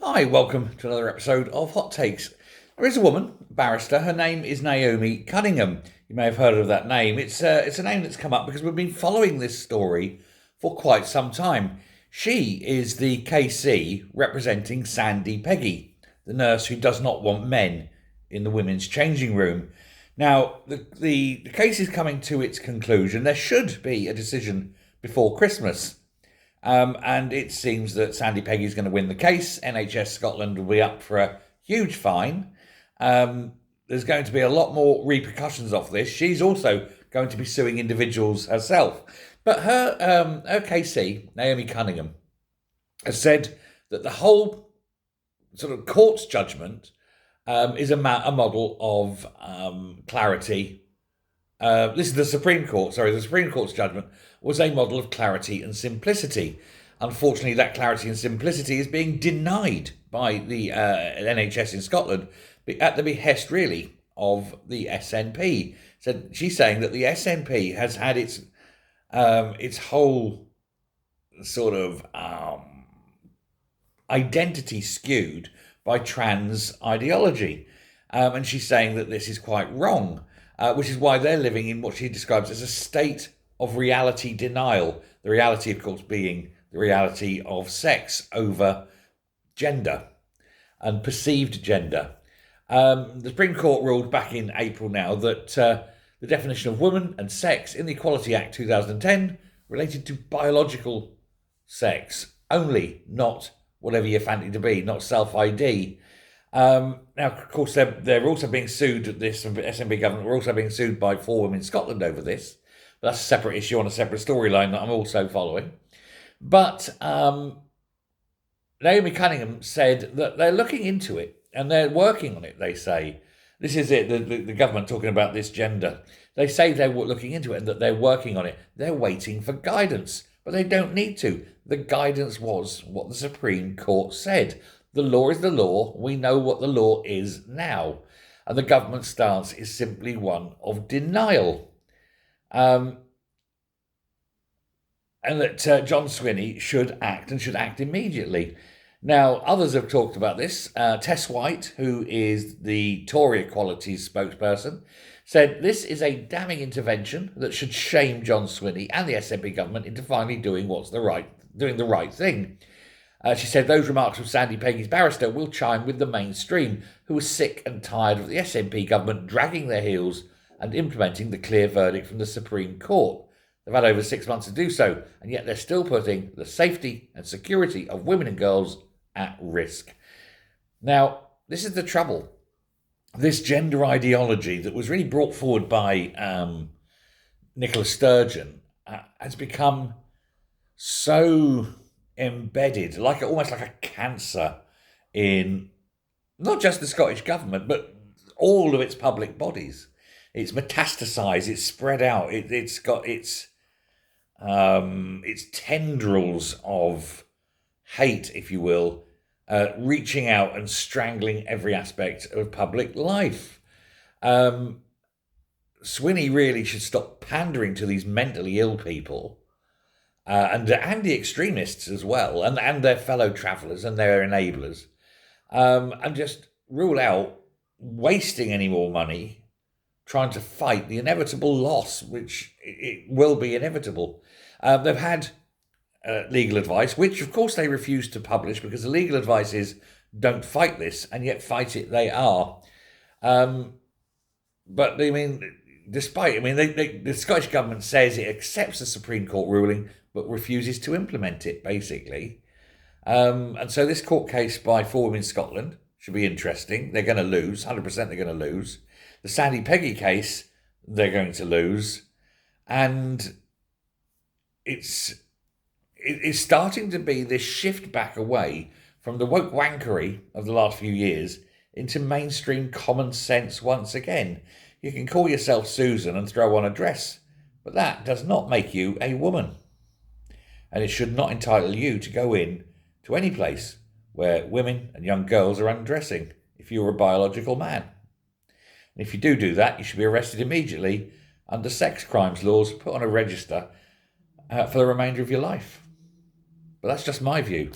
Hi, welcome to another episode of Hot Takes. There is a woman, a barrister. Her name is Naomi Cunningham. You may have heard of that name. It's a name that's come up because we've been following this story for quite some time. She is the KC representing Sandy Peggy, the nurse who does not want men in the women's changing room. Now, the case is coming to its conclusion. There should be a decision before Christmas. And it seems that Sandy Peggy is going to win the case. NHS Scotland will be up for a huge fine. There's going to be a lot more repercussions of this. She's also going to be suing individuals herself. But her KC, Naomi Cunningham, has said that the whole sort of court's judgment is a model of clarity. This is the Supreme Court, the Supreme Court's judgment was a model of clarity and simplicity. Unfortunately, that clarity and simplicity is being denied by the NHS in Scotland at the behest, really, of the SNP. So she's saying that the SNP has had its whole sort of identity skewed by trans ideology. And she's saying that this is quite wrong. Which is why they're living in what she describes as a state of reality denial. The reality, of course, being the reality of sex over gender and perceived gender. The Supreme Court ruled back in April now that the definition of woman and sex in the Equality Act 2010 related to biological sex only, not whatever you fancy to be, not self-ID. Now, of course, they're also being sued at this, and the SNP government were also being sued by 4 Women in Scotland over this. But that's a separate issue on a separate storyline that I'm also following. But Naomi Cunningham said that they're looking into it and they're working on it, they say. This is it, the government talking about this gender. They say they're looking into it and that they're working on it. They're waiting for guidance, but they don't need to. The guidance was what the Supreme Court said. The law is the law. We know what the law is now. And the government's stance is simply one of denial. And that John Swinney should act and should act immediately. Now, others have talked about this. Tess White, who is the Tory Equalities spokesperson, said this is a damning intervention that should shame John Swinney and the SNP government into finally doing the right thing. She said those remarks of Sandy Peggy's barrister will chime with the mainstream, who are sick and tired of the SNP government dragging their heels and implementing the clear verdict from the Supreme Court. They've had over 6 months to do so, and yet they're still putting the safety and security of women and girls at risk. Now, this is the trouble. This gender ideology that was really brought forward by Nicola Sturgeon has become so embedded, almost like a cancer in not just the Scottish government, but all of its public bodies. It's metastasized, it's spread out, it's got its tendrils of hate, if you will, reaching out and strangling every aspect of public life. Swinney really should stop pandering to these mentally ill people. And the extremists as well, and their fellow travellers and their enablers, and just rule out wasting any more money trying to fight the inevitable loss, which it will be inevitable. They've had legal advice, which of course they refuse to publish because the legal advice is don't fight this, and yet fight it they are. But the Scottish government says it accepts the Supreme Court ruling, but refuses to implement it, basically. And so this court case by 4 Women in Scotland should be interesting. They're going to lose, 100% they're going to lose. The Sandy Peggy case, they're going to lose. And it's starting to be this shift back away from the woke wankery of the last few years into mainstream common sense once again. You can call yourself Susan and throw on a dress, but that does not make you a woman. And it should not entitle you to go in to any place where women and young girls are undressing if you're a biological man. And if you do that, you should be arrested immediately under sex crimes laws, put on a register for the remainder of your life. But that's just my view.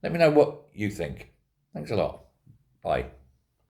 Let me know what you think. Thanks a lot. Bye.